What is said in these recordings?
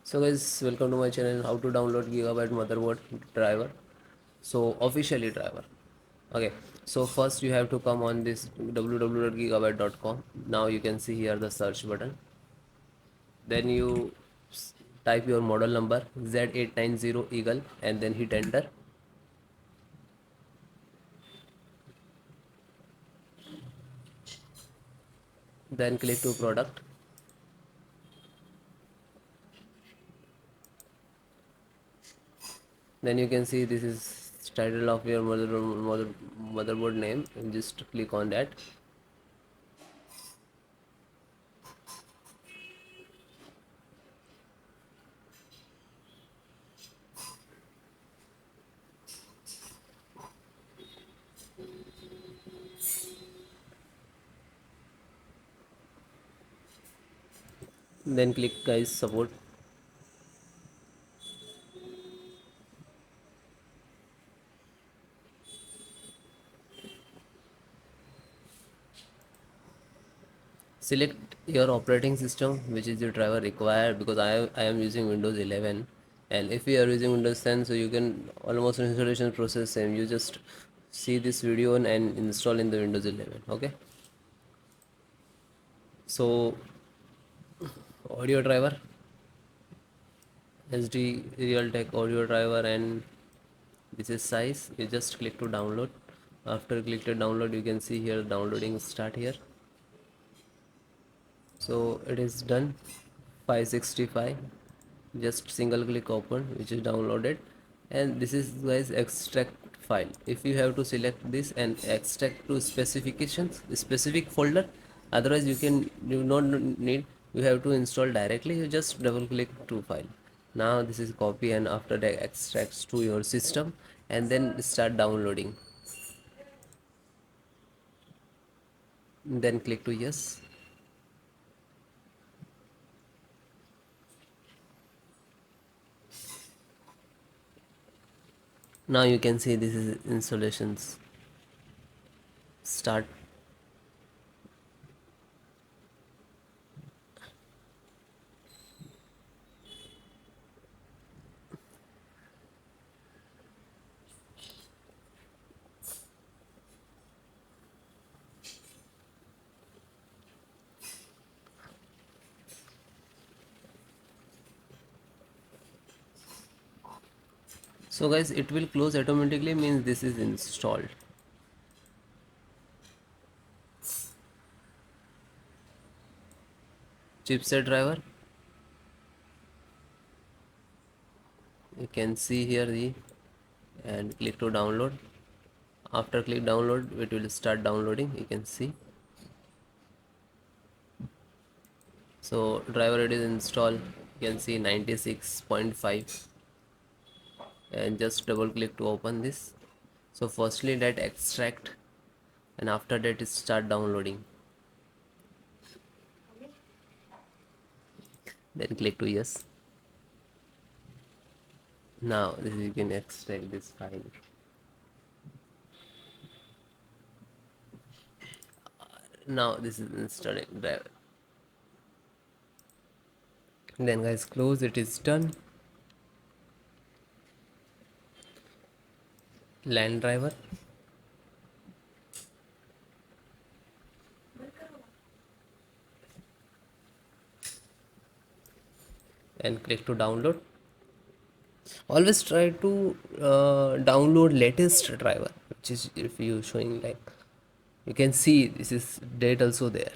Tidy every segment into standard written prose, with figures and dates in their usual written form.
So guys, welcome to my channel. How to download Gigabyte motherboard driver. So officially driver. Okay. So first you have to come on this www.gigabyte.com. Now you can see here the search button. Then you type your model number Z890 Eagle and then hit enter. Then click to product. Then you can see this is title of your motherboard name, and just click on that. Then click guys support. Select your operating system which is your driver required, because I am using Windows 11, and if you are using Windows 10, so you can almost installation process same. You just see this video and install in the Windows 11. Okay, so audio driver, SD Realtek audio driver, and this is size. You just click to download. After click to download, you can see here downloading start here. So it is done. 565, just single click open, which is downloaded. And this is guys extract file. If you have to select this and extract to specifications specific folder, otherwise you not need, you have to install directly. You just double click to file. Now this is copy, and after that extracts to your system, and then start downloading. Then click to yes. Now you can see this is installations start. So guys, it will close automatically, means this is installed. Chipset driver, you can see here the, and click to download. After click download, it will start downloading, you can see. So driver it is installed, you can see 96.5, and just double click to open this. So firstly that extract, and after that it start downloading. Then click to yes. Now this you can extract this file. Now this is installing driver. Then guys close, it is done. LAN driver, and click to download. Always try to download latest driver, which is, if you showing like, you can see this is date also there.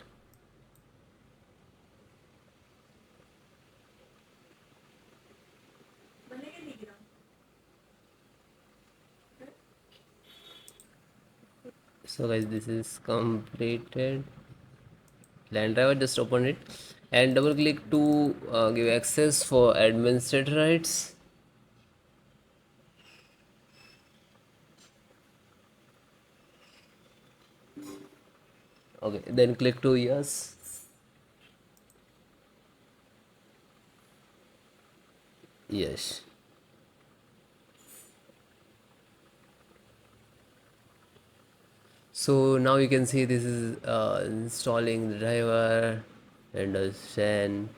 So guys, this is completed. LAN driver, just open it and double click to give access for administrator rights. Okay, then click to yes. Yes. So now you can see this is installing the driver, and scan.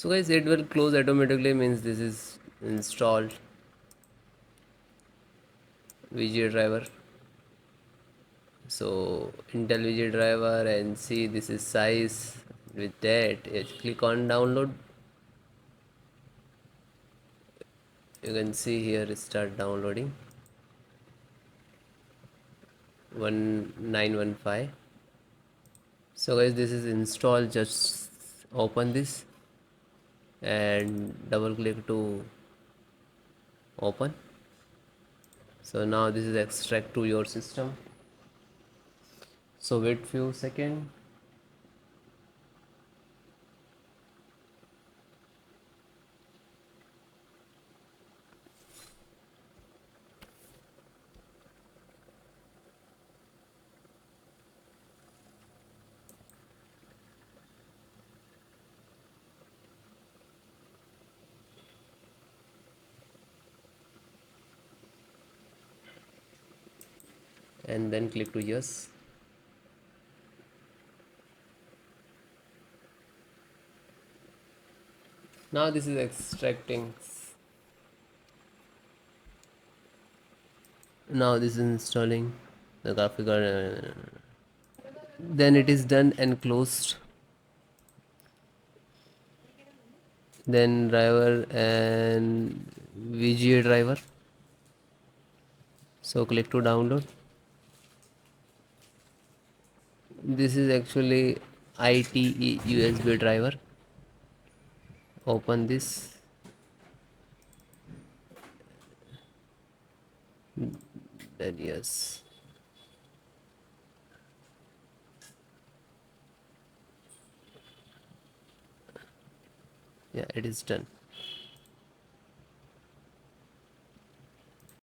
So guys, it will close automatically, means this is installed VGA driver. So Intel VGA driver, and see this is size. With that, click on download. You can see here start downloading 1915. So guys, this is installed. Just open this and double click to open. So now this is extract to your system. So wait few seconds. And then click to yes. Now this is extracting. Now this is installing the graphic card. Then it is done and closed. Then driver and VGA driver. So click to download. This is actually ITE USB driver. Open this. Then yes. Yeah, it is done.